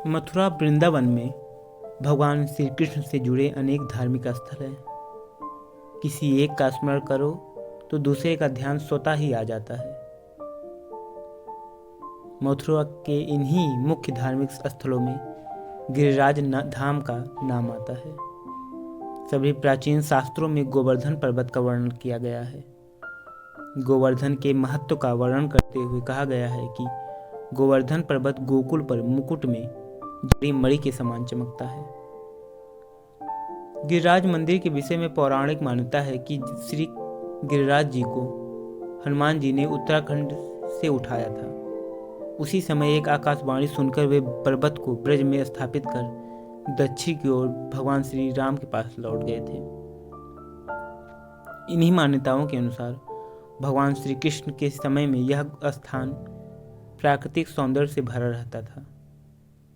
मथुरा वृंदावन में भगवान श्री कृष्ण से जुड़े अनेक धार्मिक स्थल हैं। किसी एक का स्मरण करो तो दूसरे का ध्यान स्वतः ही आ जाता है। मथुरा के इन्हीं मुख्य धार्मिक स्थलों में गिरिराज धाम का नाम आता है। सभी प्राचीन शास्त्रों में गोवर्धन पर्वत का वर्णन किया गया है। गोवर्धन के महत्व का वर्णन करते हुए कहा गया है कि गोवर्धन पर्वत गोकुल पर मुकुट में जड़ी मणि के समान चमकता है। गिरिराज मंदिर के विषय में पौराणिक मान्यता है कि श्री गिरिराज जी को हनुमान जी ने उत्तराखंड से उठाया था। उसी समय एक आकाशवाणी सुनकर वे पर्वत को ब्रज में स्थापित कर दक्षिण की ओर भगवान श्री राम के पास लौट गए थे। इन्हीं मान्यताओं के अनुसार भगवान श्री कृष्ण के समय में यह स्थान प्राकृतिक सौंदर्य से भरा रहता था।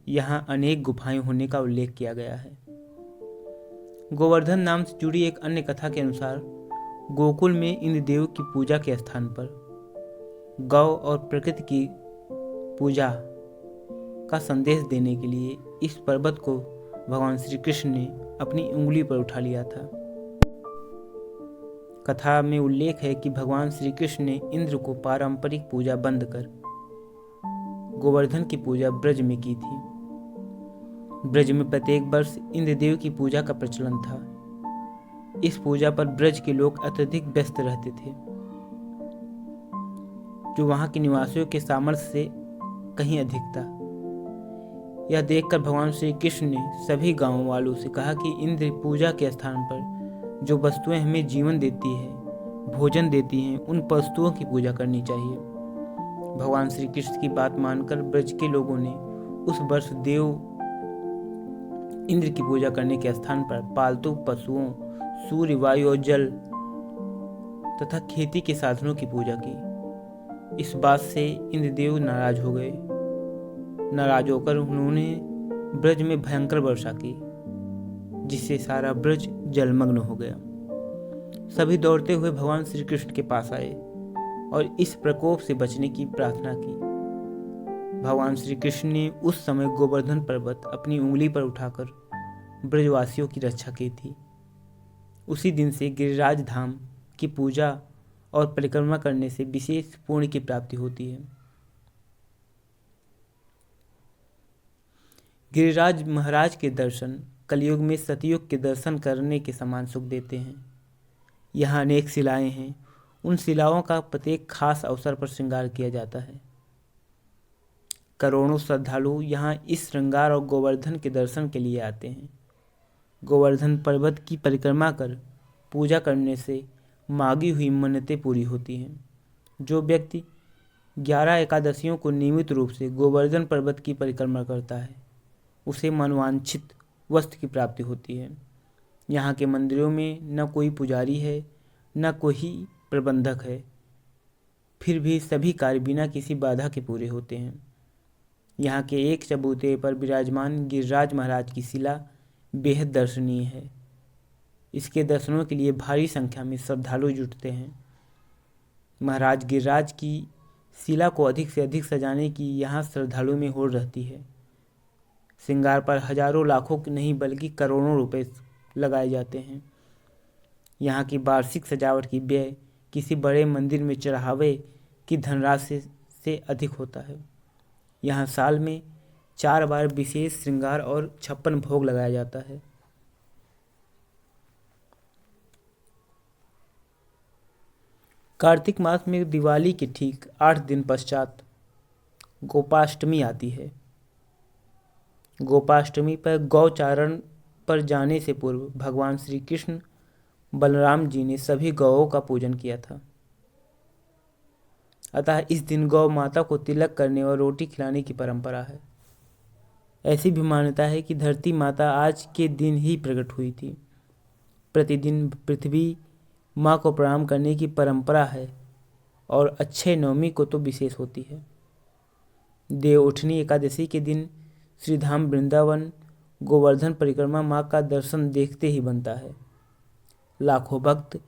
यहाँ अनेक गुफाएं होने का उल्लेख किया गया है। गोवर्धन नाम से जुड़ी एक अन्य कथा के अनुसार गोकुल में इंद्रदेव की पूजा के स्थान पर गौ और प्रकृति की पूजा का संदेश देने के लिए इस पर्वत को भगवान श्री कृष्ण ने अपनी उंगली पर उठा लिया था। कथा में उल्लेख है कि भगवान श्री कृष्ण ने इंद्र को पारंपरिक पूजा बंद कर गोवर्धन की पूजा ब्रज में की थी। ब्रज में प्रत्येक वर्ष इंद्रदेव की पूजा का प्रचलन था। इस पूजा पर ब्रज के लोग अत्यधिक व्यस्त रहते थे, जो वहां के निवासियों के सामर्थ्य से कहीं अधिक था। यह देखकर भगवान श्री कृष्ण ने सभी गांवों वालों से कहा कि इंद्र पूजा के स्थान पर जो वस्तुएं हमें जीवन देती है, भोजन देती हैं, उन वस्तुओं की पूजा करनी चाहिए। भगवान श्री कृष्ण की बात मानकर ब्रज के लोगों ने उस वर्ष देव इंद्र की पूजा करने के स्थान पर पालतू पशुओं, सूर्य, वायु और जल तथा खेती के साधनों की पूजा की। इस बात से इंद्रदेव नाराज हो गए। नाराज होकर उन्होंने ब्रज में भयंकर वर्षा की, जिससे सारा ब्रज जलमग्न हो गया। सभी दौड़ते हुए भगवान श्री कृष्ण के पास आए और इस प्रकोप से बचने की प्रार्थना की। भगवान श्री कृष्ण ने उस समय गोवर्धन पर्वत अपनी उंगली पर उठाकर ब्रजवासियों की रक्षा की थी। उसी दिन से गिरिराज धाम की पूजा और परिक्रमा करने से विशेष पुण्य की प्राप्ति होती है। गिरिराज महाराज के दर्शन कलयुग में सतयुग के दर्शन करने के समान सुख देते हैं। यहाँ अनेक शिलाएं हैं। उन शिलाओं का प्रत्येक खास अवसर पर श्रृंगार किया जाता है। करोड़ों श्रद्धालु यहाँ इस श्रृंगार और गोवर्धन के दर्शन के लिए आते हैं। गोवर्धन पर्वत की परिक्रमा कर पूजा करने से मांगी हुई मन्नतें पूरी होती हैं। जो व्यक्ति 11 एकादशियों को नियमित रूप से गोवर्धन पर्वत की परिक्रमा करता है, उसे मनोवांछित वस्तु की प्राप्ति होती है। यहाँ के मंदिरों में न कोई पुजारी है, न कोई प्रबंधक है, फिर भी सभी कार्य बिना किसी बाधा के पूरे होते हैं। यहाँ के एक चबूतरे पर विराजमान गिरिराज महाराज की शिला बेहद दर्शनीय है। इसके दर्शनों के लिए भारी संख्या में श्रद्धालु जुटते हैं। महाराज गिरिराज की शिला को अधिक से अधिक सजाने की यहाँ श्रद्धालु में होड़ रहती है। श्रृंगार पर हजारों लाखों नहीं बल्कि करोड़ों रुपए लगाए जाते हैं। यहाँ की वार्षिक सजावट की व्यय किसी बड़े मंदिर में चढ़ावे की धनराशि से अधिक होता है। यहाँ साल में 4 बार विशेष श्रृंगार और 56 भोग लगाया जाता है। कार्तिक मास में दिवाली के ठीक 8 दिन पश्चात गोपाष्टमी आती है। गोपाष्टमी पर गौचारण पर जाने से पूर्व भगवान श्री कृष्ण बलराम जी ने सभी गौओं का पूजन किया था। अतः इस दिन गौ माता को तिलक करने और रोटी खिलाने की परंपरा है। ऐसी भी मान्यता है कि धरती माता आज के दिन ही प्रकट हुई थी। प्रतिदिन पृथ्वी माँ को प्रणाम करने की परंपरा है और अक्षय नवमी को तो विशेष होती है। देवउठनी एकादशी के दिन श्रीधाम वृंदावन गोवर्धन परिक्रमा माँ का दर्शन देखते ही बनता है। लाखों भक्त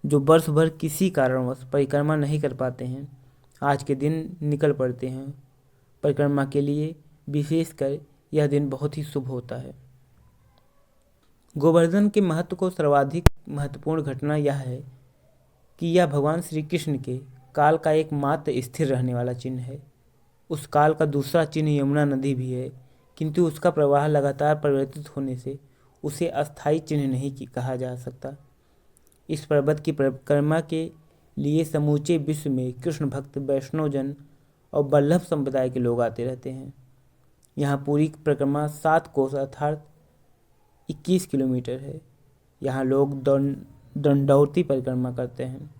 जो वर्ष भर किसी कारणवश परिक्रमा नहीं कर पाते हैं, आज के दिन निकल पड़ते हैं परिक्रमा के लिए। विशेषकर यह दिन बहुत ही शुभ होता है। गोवर्धन के महत्व को सर्वाधिक महत्वपूर्ण घटना यह है कि यह भगवान श्री कृष्ण के काल का एकमात्र स्थिर रहने वाला चिन्ह है। उस काल का दूसरा चिन्ह यमुना नदी भी है, किंतु उसका प्रवाह लगातार परिवर्तित होने से उसे अस्थायी चिन्ह नहीं कहा जा सकता। इस पर्वत की परिक्रमा के लिए समूचे विश्व में कृष्ण भक्त, वैष्णवजन और वल्लभ संप्रदाय के लोग आते रहते हैं। यहाँ पूरी परिक्रमा 7 कोस अर्थात 21 किलोमीटर है। यहाँ लोग दंडौती परिक्रमा करते हैं।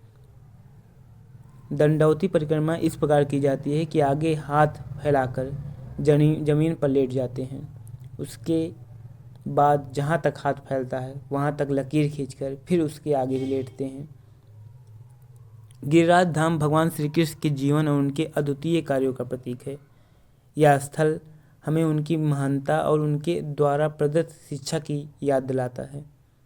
दंडौती परिक्रमा इस प्रकार की जाती है कि आगे हाथ फैलाकर जमीन पर लेट जाते हैं। उसके बाद जहाँ तक हाथ फैलता है वहाँ तक लकीर खींचकर फिर उसके आगे भी लेटते हैं। गिरिराज धाम भगवान श्री कृष्ण के जीवन और उनके अद्वितीय कार्यों का प्रतीक है। यह स्थल हमें उनकी महानता और उनके द्वारा प्रदत्त शिक्षा की याद दिलाता है।